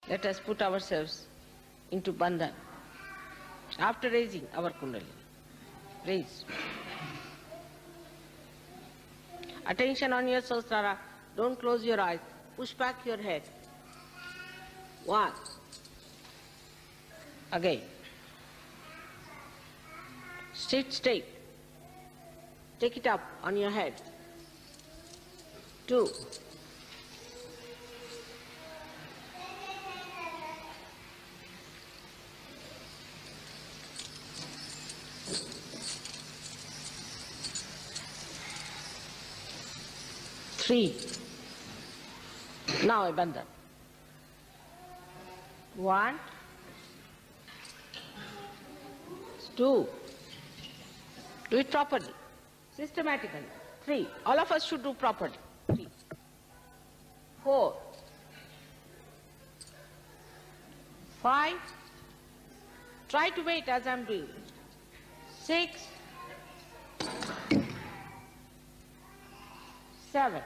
Let us put ourselves into bandhan. After raising our kundalini, raise. Attention on your Sahasrara. Don't close your eyes. Push back your head. 1. Again. Sit straight. Take it up on your head. 2. 3. Now a bandhan. 1, 2. Do it properly, systematically. 3. All of us should do properly. 3. 4. 5. Try to wait as I'm doing. 6. 7.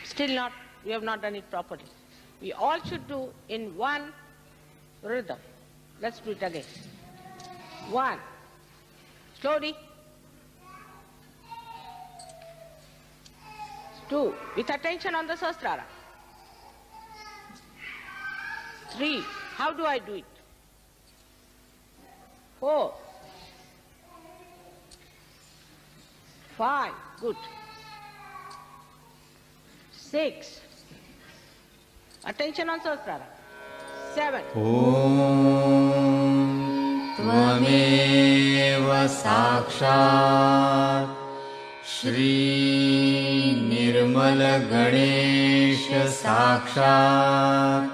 Still not, we have not done it properly. We all should do in one rhythm. Let's do it again. 1. Slowly. 2. With attention on the Sahasrara. 3. How do I do it? 4. 5. Good. 6. Attention on Sahasrara. 7. Om Tvameva Sakshat Shri Nirmala Ganesha Sakshat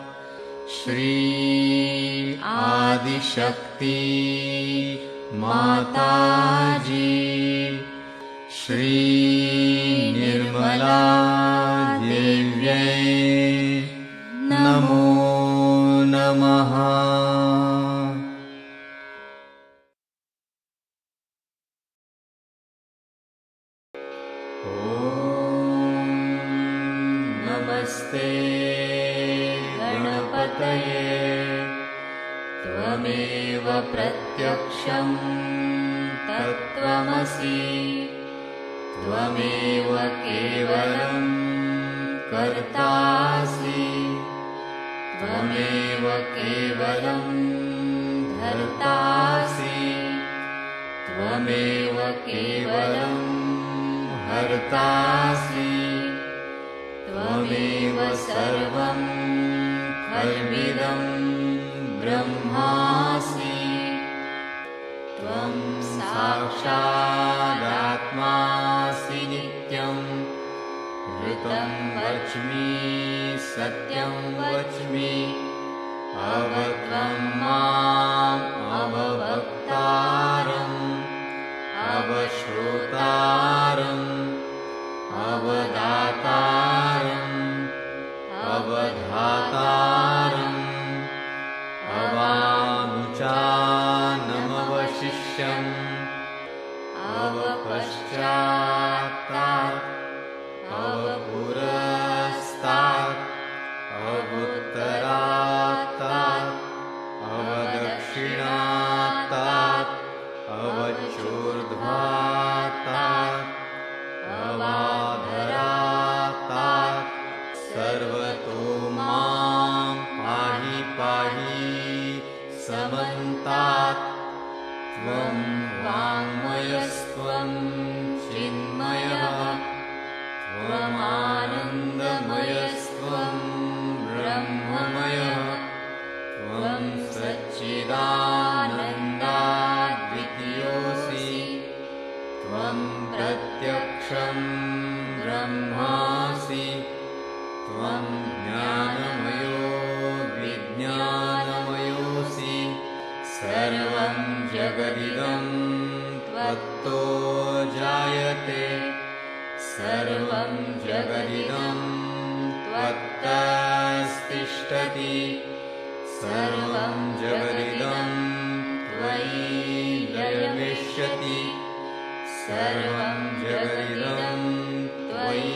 Shri Adi Shakti Mataji Shri Nirmala Devyai Namo Namaha. Om Namaste Ganapataye Tvameva Pratyaksham Tattvamasi Tvameva Kevalam Kartasi Tvameva Kevalam Dhartasi Tvameva Kevalam Hartasi Tvameva Sarvam Khalvidam Brahmasi Tvam Sakshadatmasi Nityam Vritam Vachmi Satyam Vachmi Avatvam Mam Avavaktaram Avashrotaram Avadataram Avadhataram Avanuchanamavashishyam Avapashchatat Avapurastat Avuttaratat Avadakshinatat Avachurdhvatat Avadharatat Sarvato Mam Pahi Pahi Samantat Tvam Vangmayastvam Chinmayah Tvam Anandamayastvam Brahmamayah Tvam Satchidanandadvitiyosi Tvam Pratyaksham Brahmasi Tvam Jnanamayo Vijnanamayosi Sarvam Jagadidam Tvatto Jayate Sarvam Jagadidam Tvattastishtati Sarvam Jagadidam Tvai Layamishyati Sarvam Jagadidam Tvai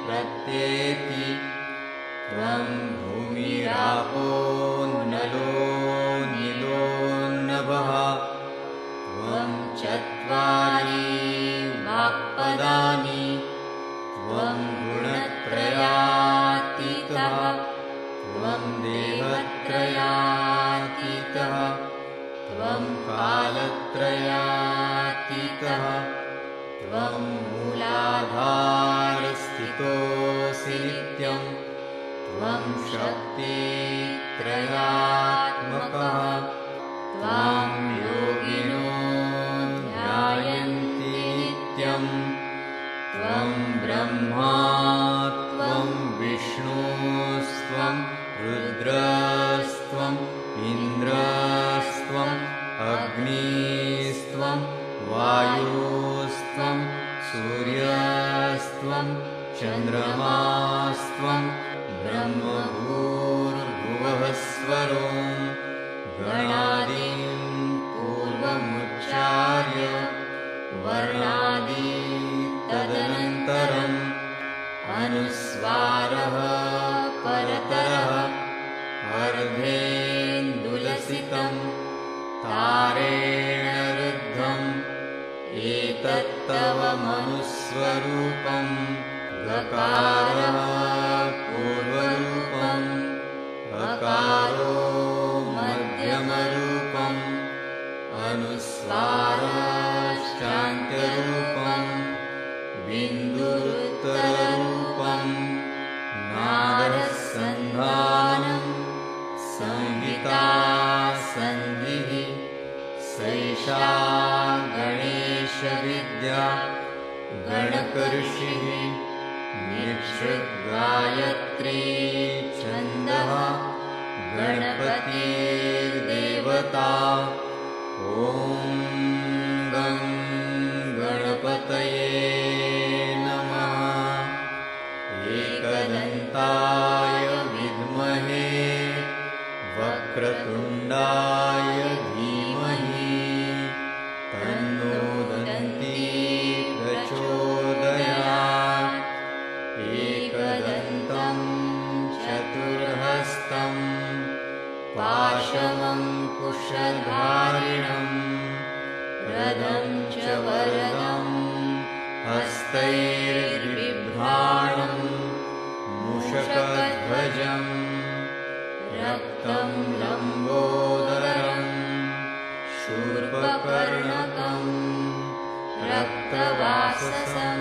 Pratyeshyati आपो नलो नीलो नभः त्वं चत्वारि वाक्पदानि त्वं गुणत्रयातीतः त्वं देहत्रयातीतः त्वं कालत्रयातीतः त्वं मूलाधारस्थितोऽसि नित्यं त्वं शक्तित्रयात्मकः त्वां योगिनो ध्यायन्ति नित्यं त्वं ब्रह्मा त्वं विष्णुस्त्वं रुद्रस्त्वं इन्द्रस्त्वं अग्निस्त्वं वायुस्त्वं सूर्यस्त्वं चन्द्रमास्त्वं ब्रह्मभूर्भुवः स्वरो गणादीन् पूर्वमुच्चार्य वर्णादि तदनन्तरम् अनुस्वारः परतरः अर्धेन्दुलसितं तारेण रुद्धम् एतत्तव मनुस्वरूपं गकारः पूर्वरूपम् अकारो मध्यमरूपम् अनुस्वारश्चान्त्यरूपम् बिन्दुरुत्तररूपम् नादसन्धानं संहिता सन्धिः सैषा गणेशविद्या गणकऋषिः निःसृद्गायत्री छन्दः गणपतिर्देवता ॐ गं गणपतये नमः एकदन्ताय विद्महे वक्रतुण्डाय धीमहि तन्नो दन्ती प्रचोदयात् एकदन्तं चतुर्हस्तं पाशमङ्कुशधारिणं रदं च वरदं हस्तैर्बिभ्राणं मूषकध्वजं रक्तं लम्बोदरं शूर्पकर्णकं रक्तवाससं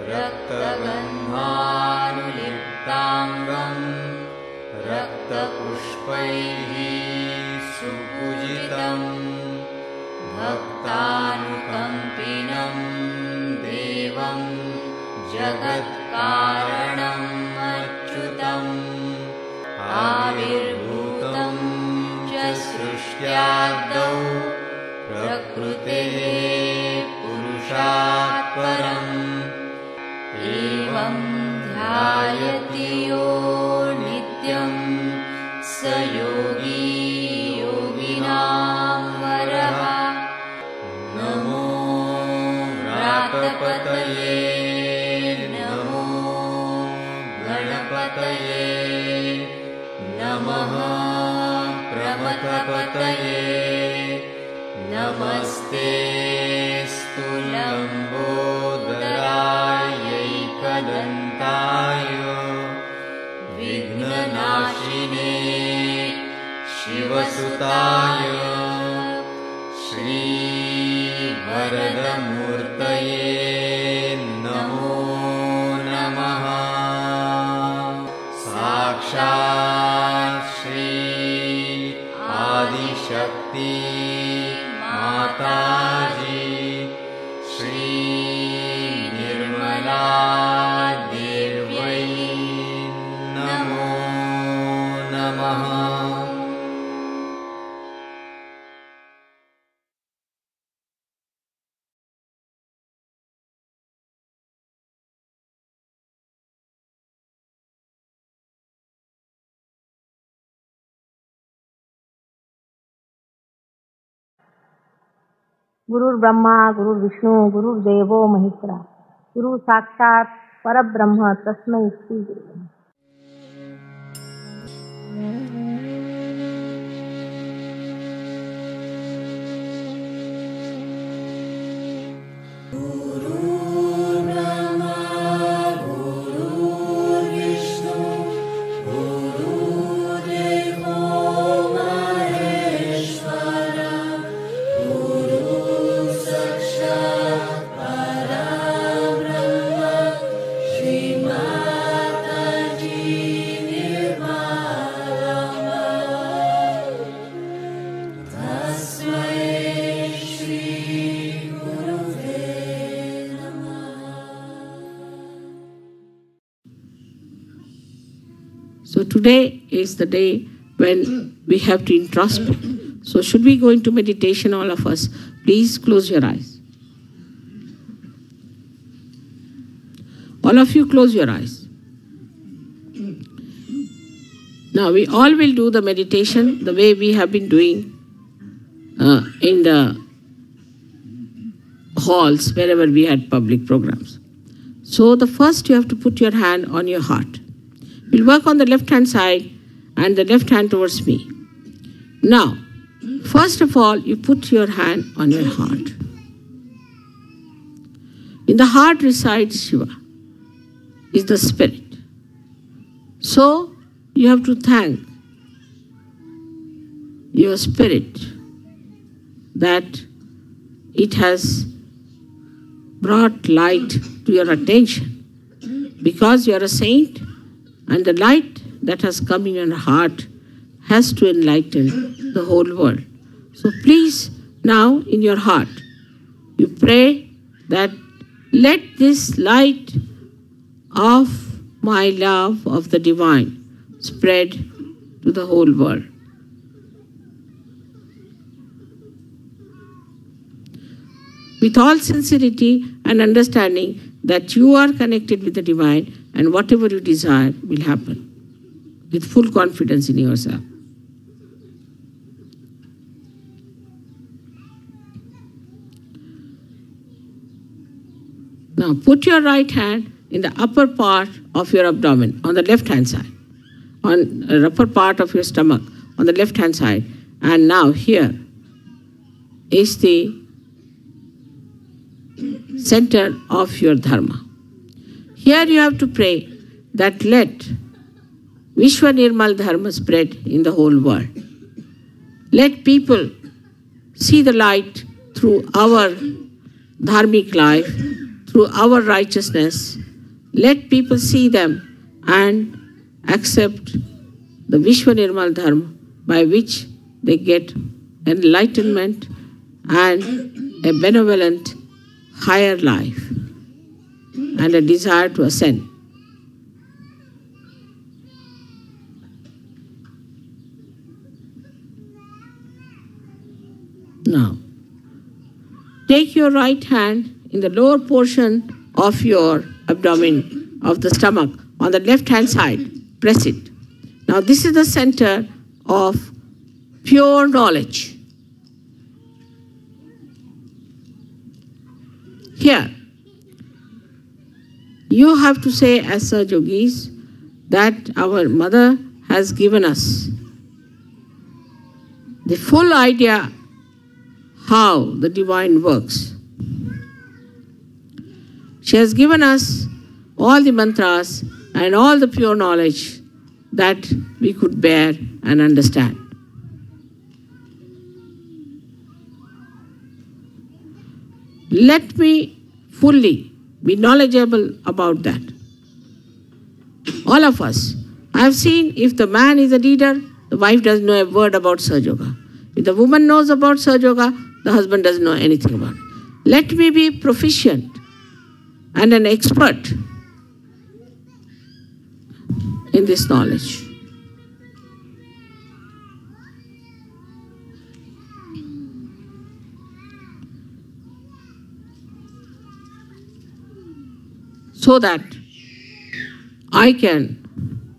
रक्तगन्धानुलिप्ताङ्गं रक्तपुष्पैः सुपूजितं भक्तानुकम्पिनं देवं जगत्कारणम् अच्युतम् आविर्भूतं च सृष्ट्यादौ प्रकृतेः पुरुषात् परम् एवं ध्यायति यो नित्यं स योगी योगिनां वरः नमो व्रातपतये नमो गणपतये नमः प्रमथपतये नमस्ते स्तुलम्बोदरायैकदन्ताय विघ्ननाशिने शिवसुताय श्रीवरदमूर्तये नमो नमः साक्षात् श्री आदिशक्ति माताजी श्री निर्मला देव्यै नमो नमः। गुरुर्ब्रह्मा गुरुर्विष्णु गुरुर्देवो महेश्वरा गुरु साक्षात् परब्रह्म तस्मै श्री गुरुवे नमः। So today is the day when we have to introspect. So should we go into meditation, all of us? Please close your eyes. All of you close your eyes. Now we all will do the meditation the way we have been doing in the halls wherever we had public programs. So the first you have to put your hand on your heart. We'll work on the left hand side and the left hand towards me. Now, first of all, you put your hand on your heart. In the heart resides Shiva, is the spirit. So, you have to thank your spirit that it has brought light to your attention. Because you are a saint, and the light that has come in your heart has to enlighten the whole world. So please, now in your heart, you pray that let this light of my love of the divine spread to the whole world. With all sincerity and understanding that you are connected with the divine and whatever you desire will happen. With full confidence in yourself. Now put your right hand in the upper part of your abdomen, on the left hand side, on the upper part of your stomach, on the left hand side. And now here is the center of your dharma. Here you have to pray that let Vishwa Nirmal Dharma spread in the whole world. Let people see the light through our dharmic life, through our righteousness. Let people see them and accept the Vishwa Nirmal Dharma by which they get enlightenment and a benevolent higher life and a desire to ascend. Now, take your right hand in the lower portion of your abdomen, of the stomach, on the left hand side. Press it. Now, this is the center of pure knowledge. Here, you have to say as Saj Yogis that our mother has given us the full idea how the divine works. She has given us all the mantras and all the pure knowledge that we could bear and understand. Let me fully be knowledgeable about that. All of us. I have seen if the man is a leader, the wife doesn't know a word about Sahaja Yoga. If the woman knows about Sahaja Yoga, the husband doesn't know anything about it. Let me be proficient and an expert in this knowledge. So that I can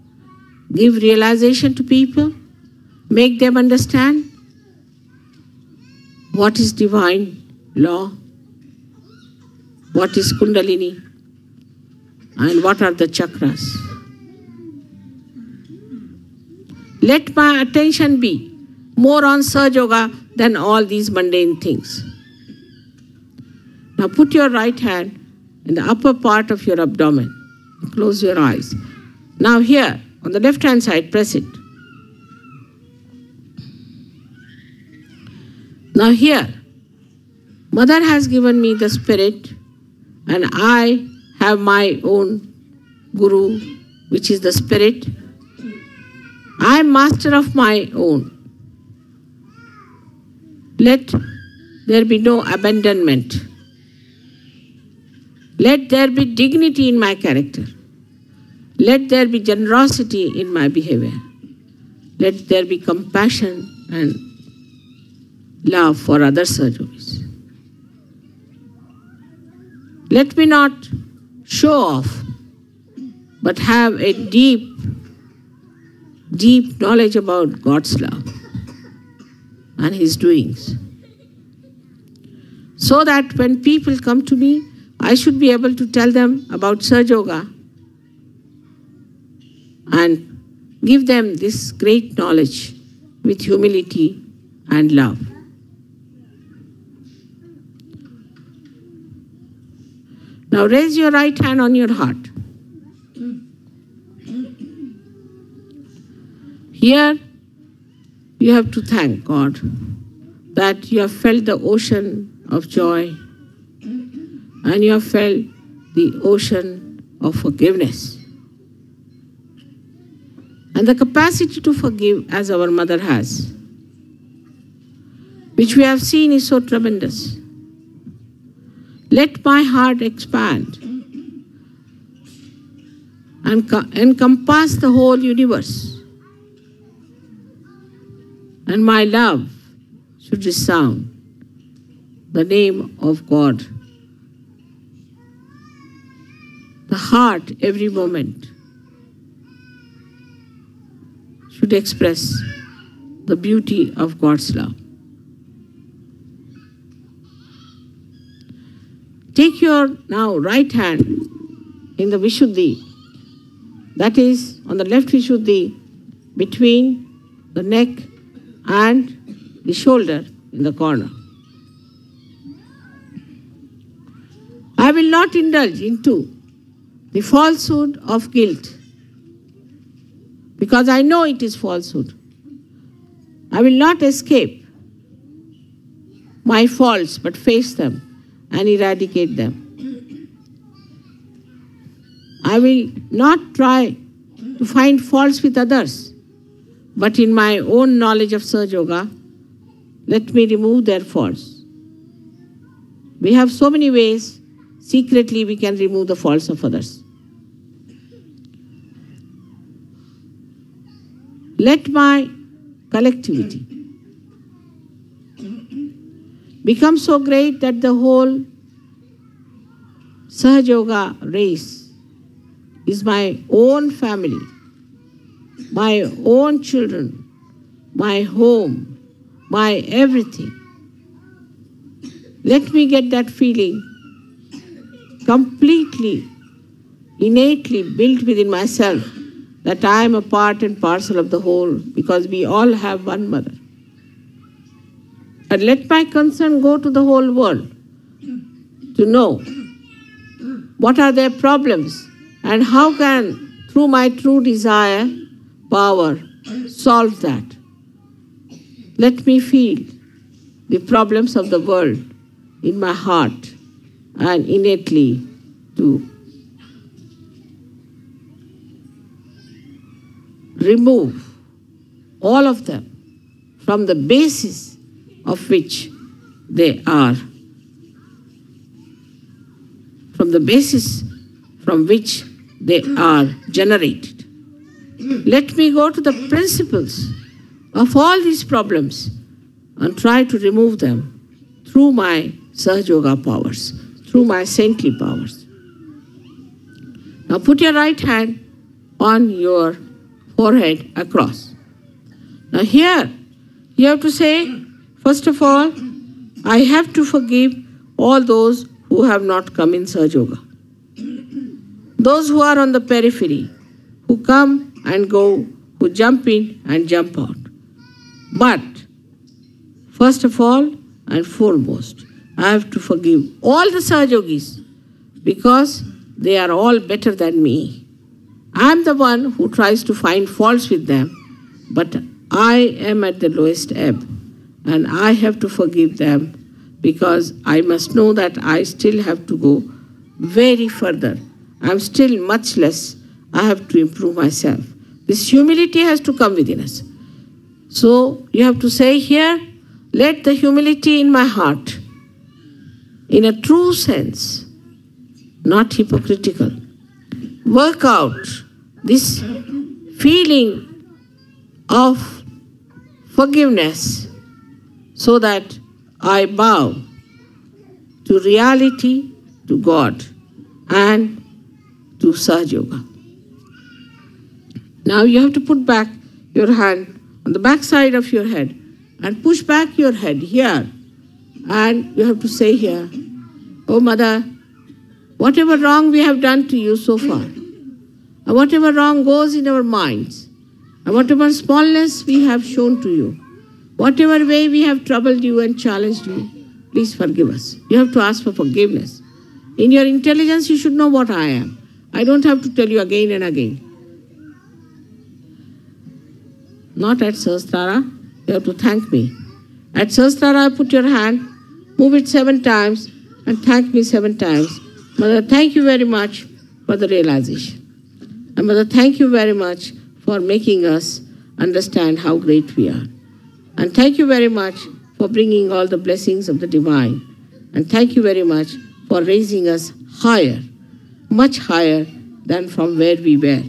give realization to people, make them understand what is divine law, what is Kundalini, and what are the chakras. Let my attention be more on Sahaja Yoga than all these mundane things. Now put your right hand in the upper part of your abdomen. Close your eyes. Now here, on the left hand side, press it. Now here, Mother has given me the spirit and I have my own Guru, which is the spirit. I am master of my own. Let there be no abandonment. Let there be dignity in my character. Let there be generosity in my behavior. Let there be compassion and love for other Sahajogis. Let me not show off, but have a deep knowledge about God's love and His doings. So that when people come to me, I should be able to tell them about Sahaja Yoga and give them this great knowledge with humility and love. Now raise your right hand on your heart. Here you have to thank God that you have felt the ocean of joy and you have felt the ocean of forgiveness. And the capacity to forgive as our mother has, which we have seen is so tremendous. Let my heart expand and encompass the whole universe. And my love should resound the name of God. The heart every moment should express the beauty of God's love. Take your now right hand in the Vishuddhi, that is on the left Vishuddhi, between the neck and the shoulder in the corner. I will not indulge into the falsehood of guilt because I know it is falsehood. I will not escape my faults but face them and eradicate them. I will not try to find faults with others, but in my own knowledge of Sahaja Yoga, let me remove their faults. We have so many ways secretly we can remove the faults of others. Let my collectivity become so great that the whole Sahaja Yoga race is my own family, my own children, my home, my everything. Let me get that feeling completely, innately built within myself that I am a part and parcel of the whole because we all have one mother. And let my concern go to the whole world to know what are their problems and how can, through my true desire, power, solve that. Let me feel the problems of the world in my heart and innately to remove all of them from the basis of which they are, from the basis from which they are generated. Let me go to the principles of all these problems and try to remove them through my Sahaja Yoga powers, through my saintly powers. Now put your right hand on your forehead across. Now here you have to say, first of all, I have to forgive all those who have not come in Sahaja Yoga. Those who are on the periphery, who come and go, who jump in and jump out. But first of all and foremost, I have to forgive all the Sahaja Yogis because they are all better than me. I am the one who tries to find faults with them, but I am at the lowest ebb and I have to forgive them because I must know that I still have to go very further. I am still much less. I have to improve myself. This humility has to come within us. So you have to say here, let the humility in my heart, in a true sense, not hypocritical, work out this feeling of forgiveness so that I bow to reality, to God, and to Sahaja Yoga. Now you have to put back your hand on the back side of your head and push back your head here. And you have to say here, "Oh Mother, whatever wrong we have done to you so far, and whatever wrong goes in our minds, and whatever smallness we have shown to you, whatever way we have troubled you and challenged you, please forgive us." You have to ask for forgiveness. In your intelligence, you should know what I am. I don't have to tell you again and again. Not at Sahasrara, you have to thank me. At Sahasrara, put your hand, move it 7 times, and thank me 7 times. Mother, thank you very much for the realization. And Mother, thank you very much for making us understand how great we are. And thank you very much for bringing all the blessings of the divine. And thank you very much for raising us higher, much higher than from where we were.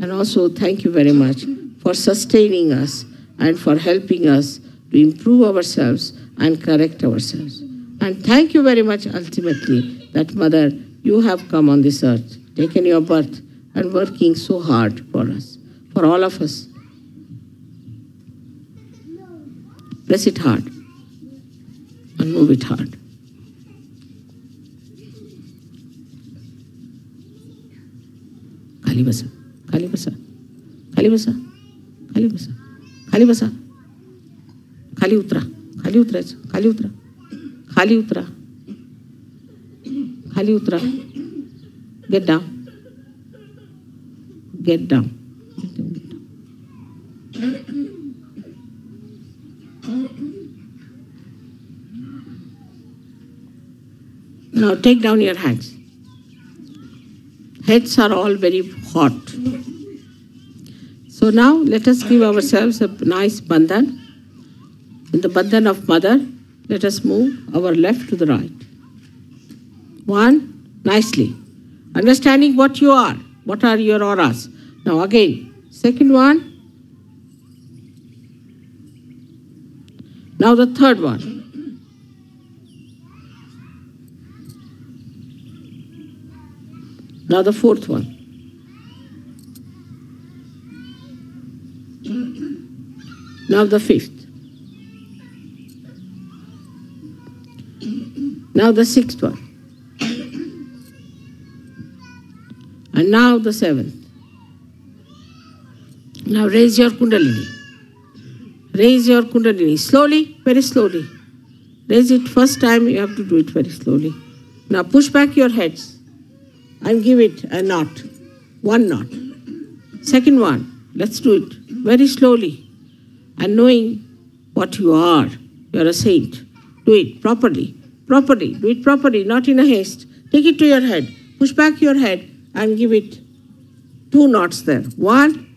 And also thank you very much for sustaining us and for helping us to improve ourselves and correct ourselves. And thank you very much ultimately that Mother, you have come on this earth, taken your birth and working so hard for us, for all of us. Press it hard and move it hard. खाली बसा, खाली बसा, खाली बसा, खाली बसा, खाली बसा, खाली उतरा, खाली उतरायचं, खाली उतरा, खाली उतरा, खाली उतरा. Get down. Get down. Now take down your hands. Heads are all very hot. So now let us give ourselves a nice bandhan. In the bandhan of Mother, let us move our left to the right. 1, nicely. Understanding what you are. What are your auras? Now again, second one. Now the third one. Now the fourth one. Now the fifth. Now the sixth one. And now the seventh. Now raise your Kundalini. Raise your Kundalini. Slowly, very slowly. Raise it first time, you have to do it very slowly. Now push back your heads and give it a knot. 1 knot. Second one, let's do it very slowly. And knowing what you are a saint. Do it properly, properly. Do it properly, not in a haste. Take it to your head. Push back your head and give it 2 knots there. 1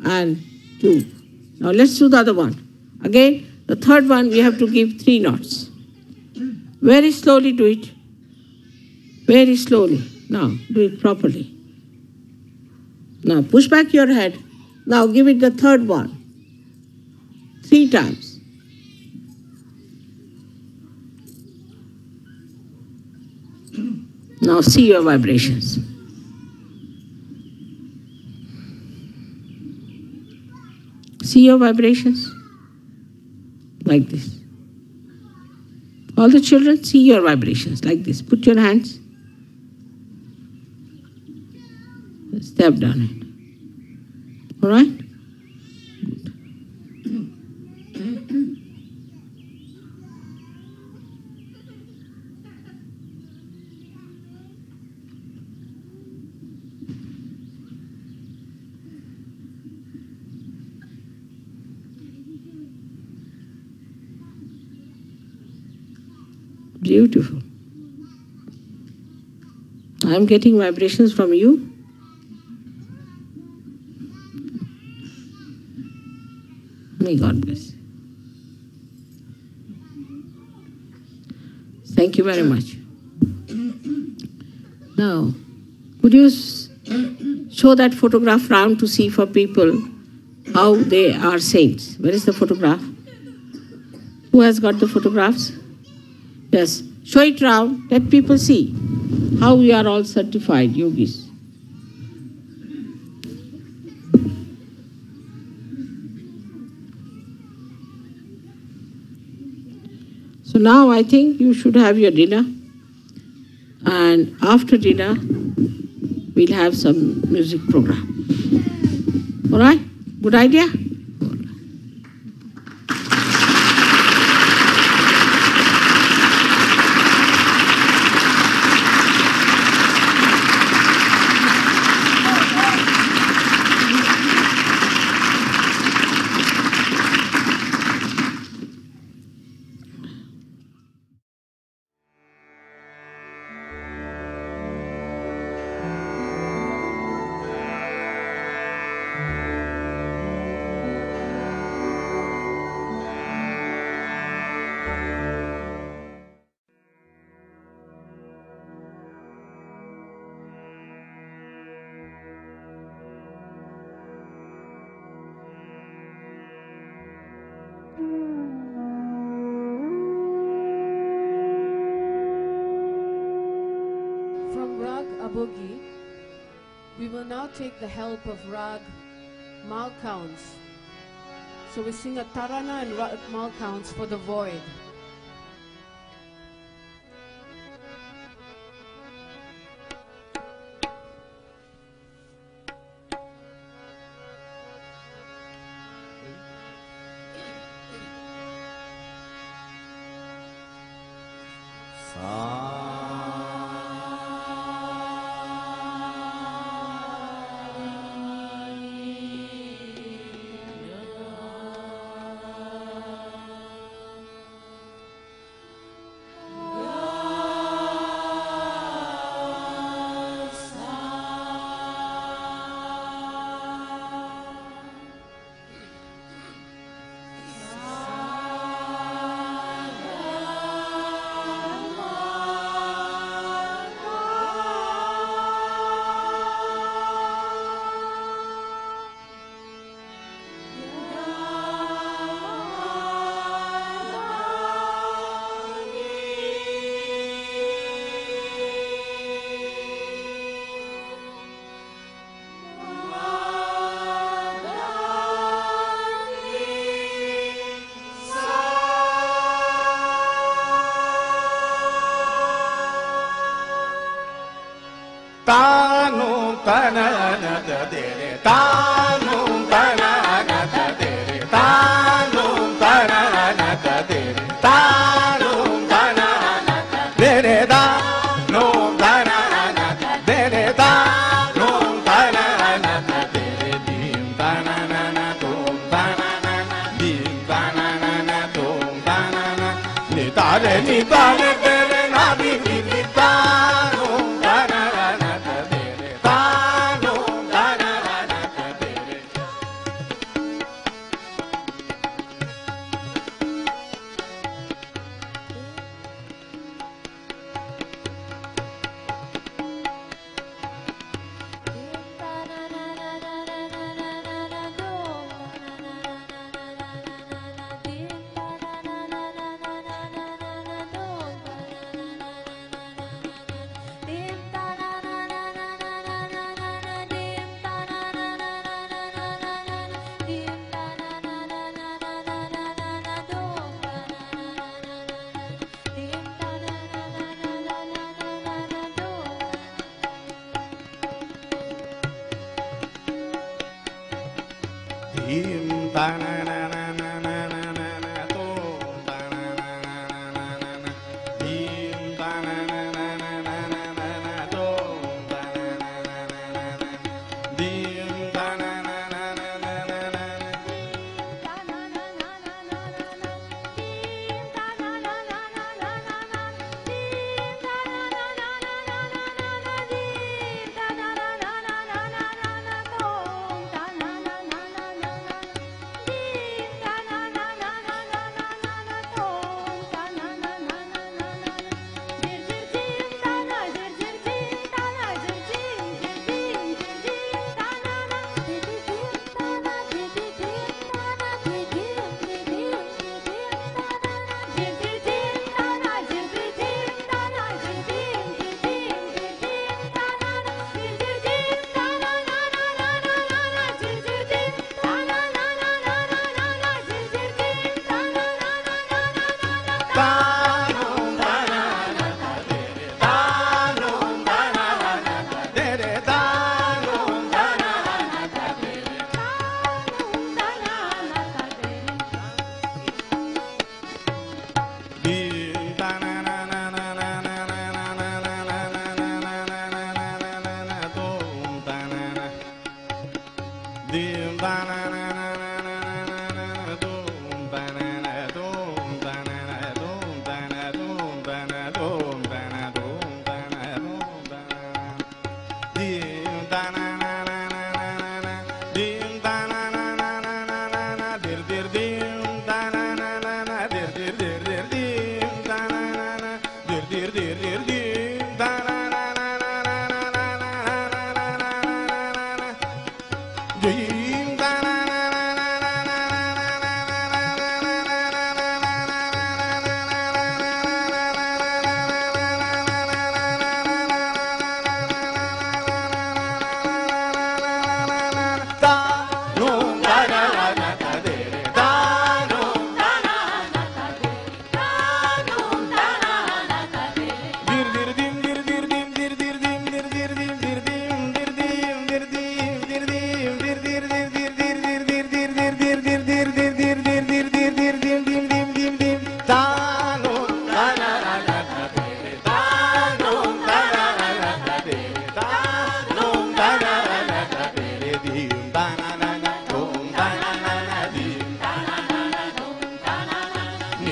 and 2. Now let's do the other one. Again, the third one we have to give 3 knots. Very slowly do it. Very slowly. Now do it properly. Now push back your head. Now give it the third one. 3 times. Now see your vibrations. See your vibrations? Like this. All the children, see your vibrations like this. Put your hands. Step down it. All right? Beautiful. I am getting vibrations from you. May God bless. Thank you very much. Now, could you show that photograph round to see for people how they are saints. Where is the photograph? Who has got the photographs? Yes. Show it round, let people see how we are all certified yogis. So now I think you should have your dinner, and after dinner we'll have some music program. All right? Good idea? From Rag Abogi, we will now take the help of Rag Malcounts. So we sing a Tarana and Rag Malcounts for the void. Tanu tanana dere, tanu tanana dere, tanu tanana dere, tanu tanana dere, tanu tanana dere, tanu tanana dere, dim tanana tum tanana, dim tanana tum tanana, ni tare dere na bi bi tanu.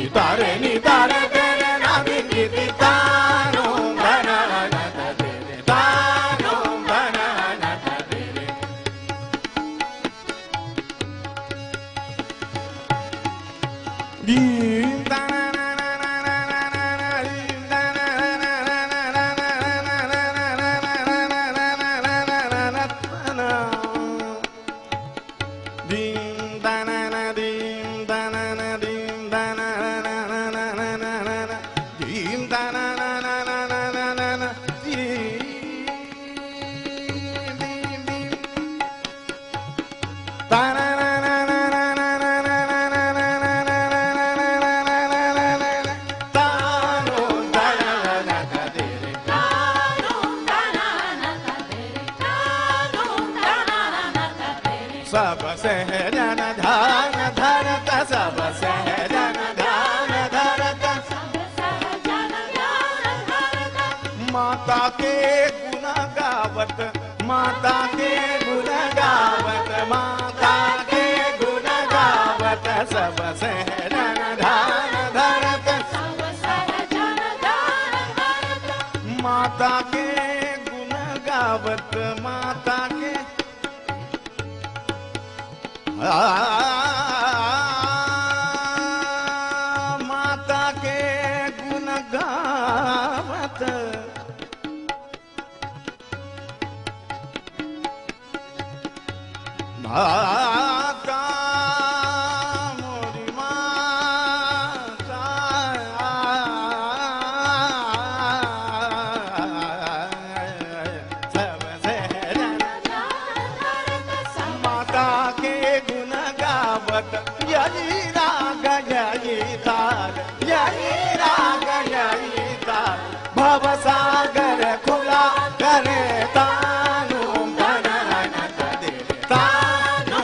ni tare ni tare tere na ni ni tano bana na tere tano bana na tere dim tana na na na na na na na dim tana na na na na na na सब सहजन ध्यान धरत सब सहजन ध्यान धरत माता के गुण गावत माता के गुण गावत माता के गुण गावत सब सहजन ध्यान धरत माता के गुण गावत माता के माता के गुण गावत माता मोरी माता सब सहजन माता के गुण गावत यही राग यही तार यही राग यही तार भव सागर खुला करे तानु बना न दे तानु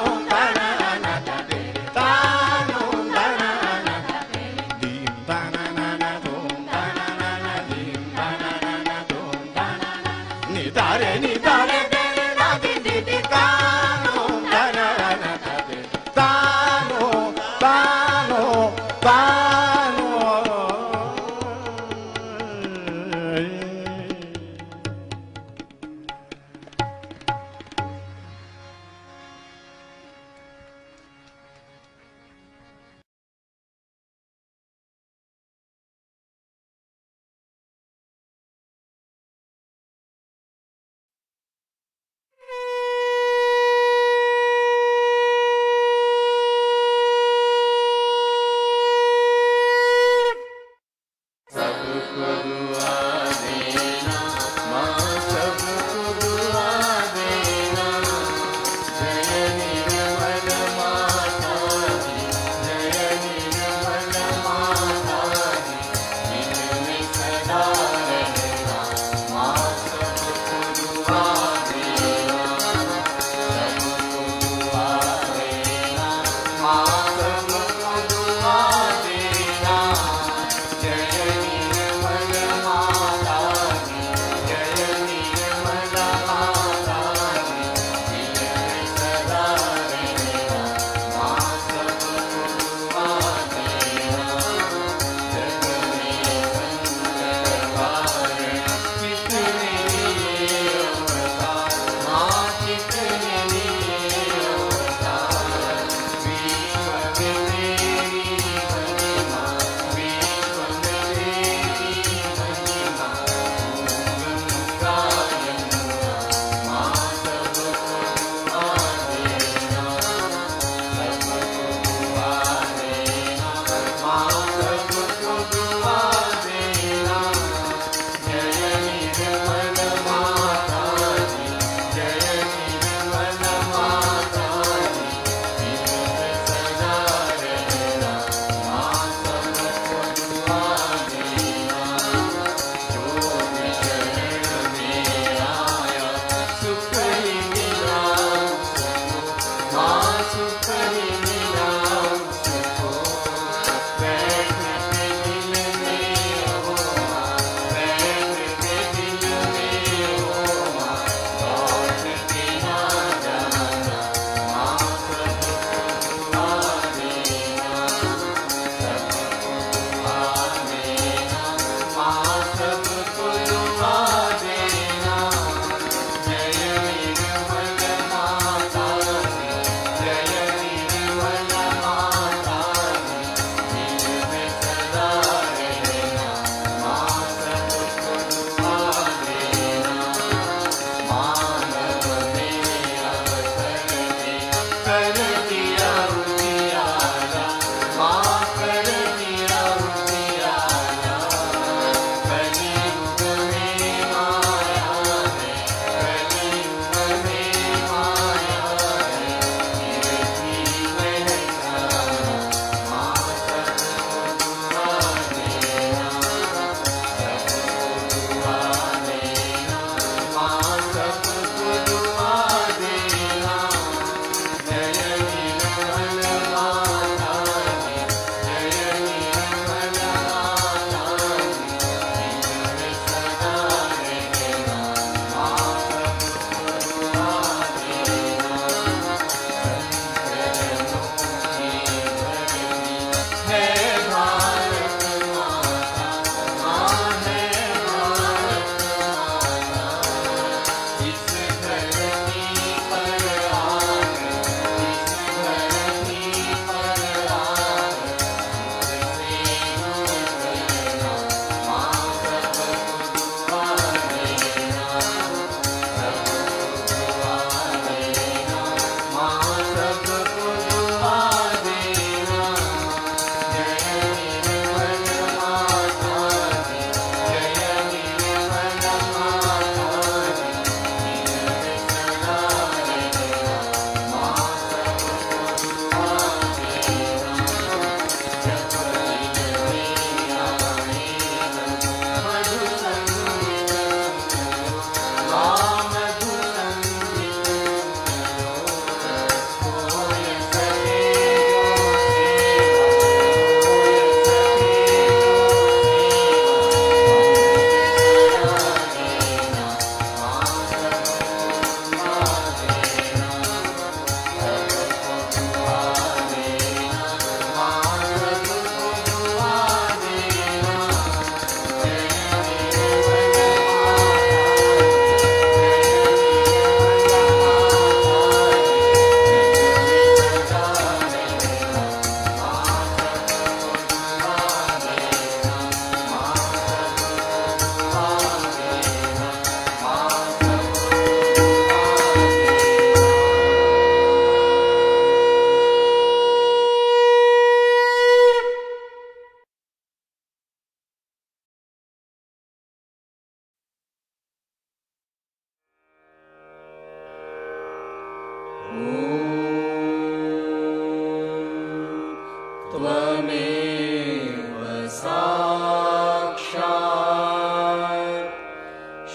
त्वमेव साक्षात्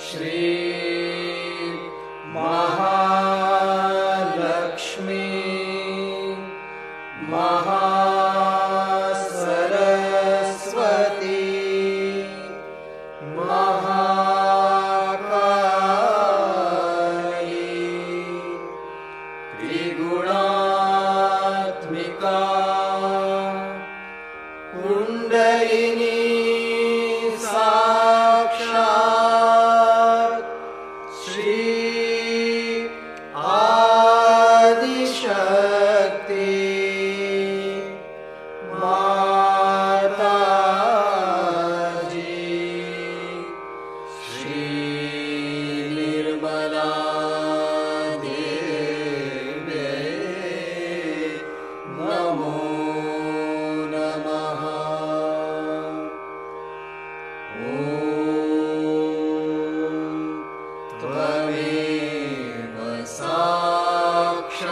श्री महालक्ष्मी महासरस्वती महाकाली त्रिगुणात्मिका कुण्डलिनी साक्षात् श्री आदिशक्ति माताजी श्री निर्मला देवी नमो नमः। ॐ त्वमेव साक्षात्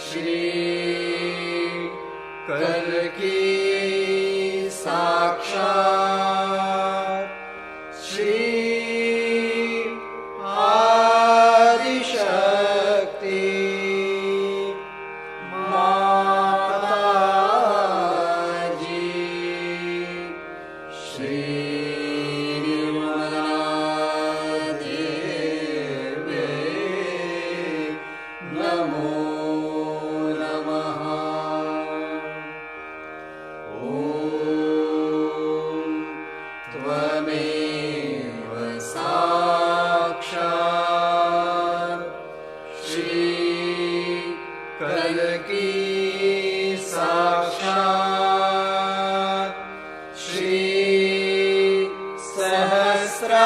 श्री कल्की साक्षात् श्री आदिशक्ति माताजी श्री निर्मला देवी नमो नमः। ॐ त्वमेव साक्षात् श्री कल्की साक्षात् श्री सहस्रार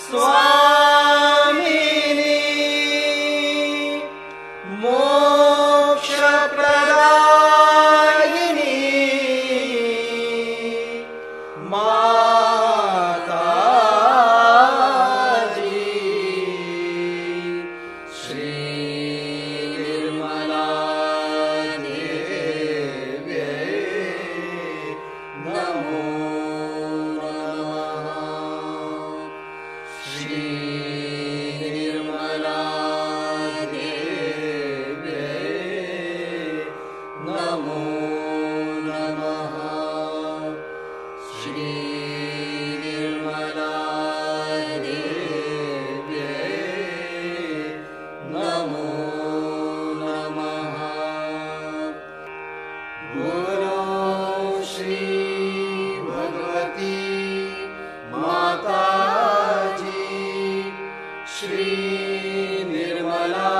स्वामिनी मोक्षप्रदायिनी माताजी श्री निर्मला देवी नमो नमः। श्री निर्मला देवी नमो नमः। श्री निर्मला देवी नमो नमः। बोलो श्री भगवती माताजी श्री निर्मला